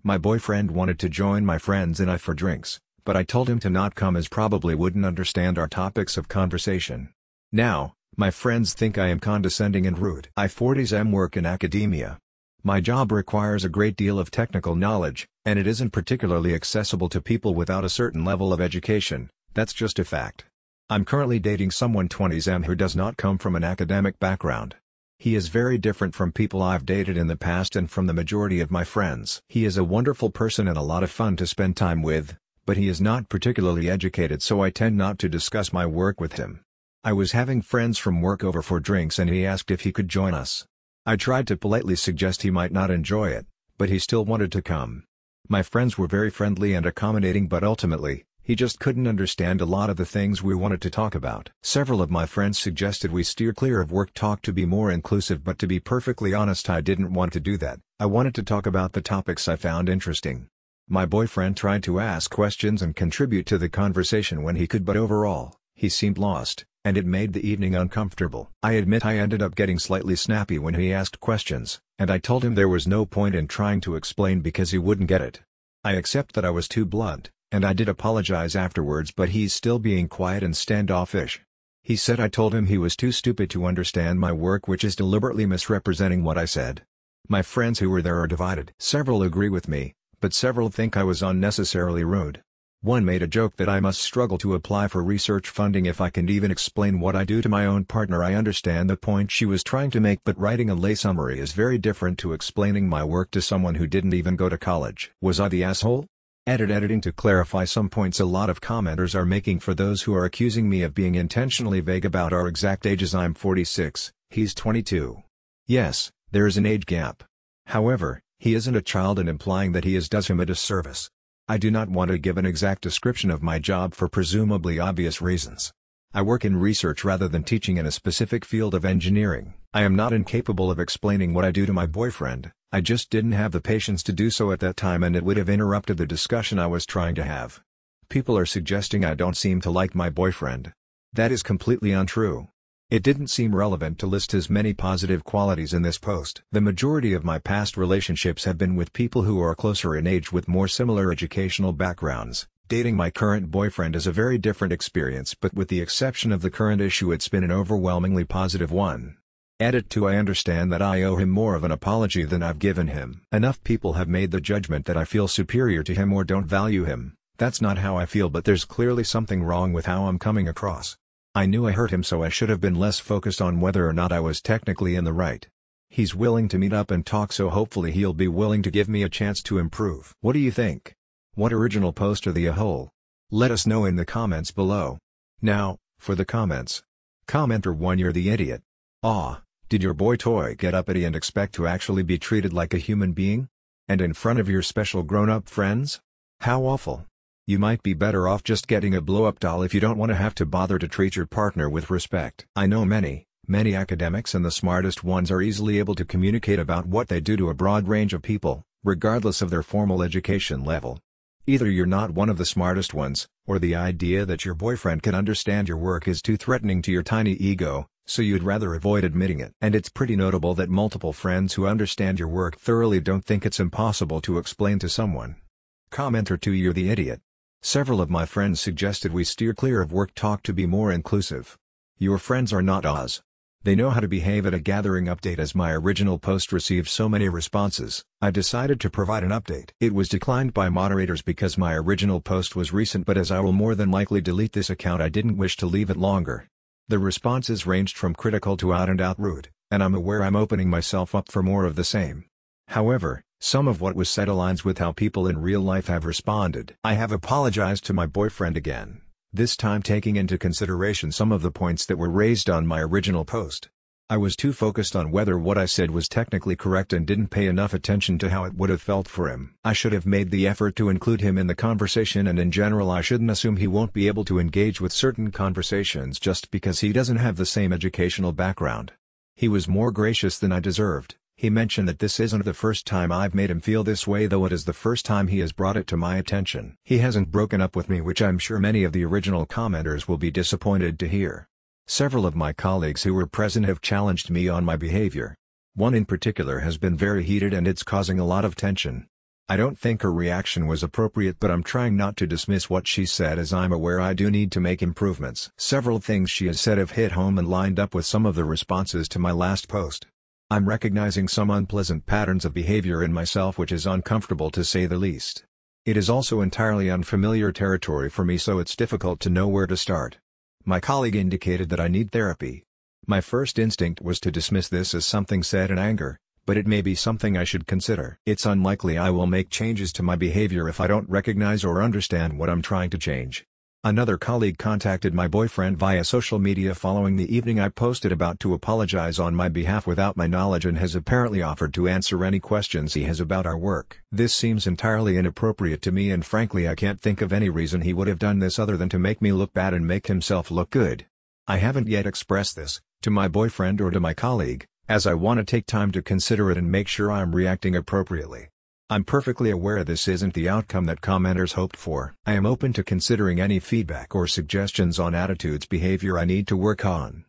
My boyfriend wanted to join my friends and I for drinks, but I told him to not come as probably wouldn't understand our topics of conversation. Now, my friends think I am condescending and rude. I 40s work in academia. My job requires a great deal of technical knowledge, and it isn't particularly accessible to people without a certain level of education. That's just a fact. I'm currently dating someone 20s who does not come from an academic background. He is very different from people I've dated in the past and from the majority of my friends. He is a wonderful person and a lot of fun to spend time with, but he is not particularly educated, so I tend not to discuss my work with him. I was having friends from work over for drinks and he asked if he could join us. I tried to politely suggest he might not enjoy it, but he still wanted to come. My friends were very friendly and accommodating, but ultimately, he just couldn't understand a lot of the things we wanted to talk about. Several of my friends suggested we steer clear of work talk to be more inclusive, but to be perfectly honest, I didn't want to do that. I wanted to talk about the topics I found interesting. My boyfriend tried to ask questions and contribute to the conversation when he could, but overall, he seemed lost, and it made the evening uncomfortable. I admit I ended up getting slightly snappy when he asked questions, and I told him there was no point in trying to explain because he wouldn't get it. I accept that I was too blunt, and I did apologize afterwards, but he's still being quiet and standoffish. He said I told him he was too stupid to understand my work, which is deliberately misrepresenting what I said. My friends who were there are divided. Several agree with me, but several think I was unnecessarily rude. One made a joke that I must struggle to apply for research funding if I can even explain what I do to my own partner. I understand the point she was trying to make, but writing a lay summary is very different to explaining my work to someone who didn't even go to college. Was I the asshole? Editing to clarify some points a lot of commenters are making for those who are accusing me of being intentionally vague about our exact ages. I'm 46, he's 22. Yes, there is an age gap. However, he isn't a child, and implying that he is does him a disservice. I do not want to give an exact description of my job for presumably obvious reasons. I work in research rather than teaching in a specific field of engineering. I am not incapable of explaining what I do to my boyfriend, I just didn't have the patience to do so at that time, and it would have interrupted the discussion I was trying to have. People are suggesting I don't seem to like my boyfriend. That is completely untrue. It didn't seem relevant to list his many positive qualities in this post. The majority of my past relationships have been with people who are closer in age with more similar educational backgrounds. Dating my current boyfriend is a very different experience, but with the exception of the current issue, it's been an overwhelmingly positive one. Edit 2. I understand that I owe him more of an apology than I've given him. Enough people have made the judgment that I feel superior to him or don't value him. That's not how I feel, but there's clearly something wrong with how I'm coming across. I knew I hurt him, so I should have been less focused on whether or not I was technically in the right. He's willing to meet up and talk, so hopefully he'll be willing to give me a chance to improve. What do you think? What original post are the a whole? Let us know in the comments below. Now, for the comments. Commenter 1. You're the idiot. Aw, did your boy toy get uppity and expect to actually be treated like a human being? And in front of your special grown-up friends? How awful. You might be better off just getting a blow-up doll if you don't want to have to bother to treat your partner with respect. I know many academics, and the smartest ones are easily able to communicate about what they do to a broad range of people, regardless of their formal education level. Either you're not one of the smartest ones, or the idea that your boyfriend can understand your work is too threatening to your tiny ego, so you'd rather avoid admitting it. And it's pretty notable that multiple friends who understand your work thoroughly don't think it's impossible to explain to someone. Commenter 2. You're the idiot. Several of my friends suggested we steer clear of work talk to be more inclusive. Your friends are not Oz. They know how to behave at a gathering update. As my original post received so many responses, I decided to provide an update. It was declined by moderators because my original post was recent, but as I will more than likely delete this account, I didn't wish to leave it longer. The responses ranged from critical to out-and-out rude, and I'm aware I'm opening myself up for more of the same. However, some of what was said aligns with how people in real life have responded. I have apologized to my boyfriend again, this time taking into consideration some of the points that were raised on my original post. I was too focused on whether what I said was technically correct and didn't pay enough attention to how it would have felt for him. I should have made the effort to include him in the conversation, and in general I shouldn't assume he won't be able to engage with certain conversations just because he doesn't have the same educational background. He was more gracious than I deserved. He mentioned that this isn't the first time I've made him feel this way, though it is the first time he has brought it to my attention. He hasn't broken up with me, which I'm sure many of the original commenters will be disappointed to hear. Several of my colleagues who were present have challenged me on my behavior. One in particular has been very heated and it's causing a lot of tension. I don't think her reaction was appropriate, but I'm trying not to dismiss what she said, as I'm aware I do need to make improvements. Several things she has said have hit home and lined up with some of the responses to my last post. I'm recognizing some unpleasant patterns of behavior in myself, which is uncomfortable to say the least. It is also entirely unfamiliar territory for me, so it's difficult to know where to start. My colleague indicated that I need therapy. My first instinct was to dismiss this as something said in anger, but it may be something I should consider. It's unlikely I will make changes to my behavior if I don't recognize or understand what I'm trying to change. Another colleague contacted my boyfriend via social media following the evening I posted about to apologize on my behalf without my knowledge, and has apparently offered to answer any questions he has about our work. This seems entirely inappropriate to me, and frankly I can't think of any reason he would have done this other than to make me look bad and make himself look good. I haven't yet expressed this to my boyfriend or to my colleague, as I want to take time to consider it and make sure I'm reacting appropriately. I'm perfectly aware this isn't the outcome that commenters hoped for. I am open to considering any feedback or suggestions on attitudes behavior I need to work on.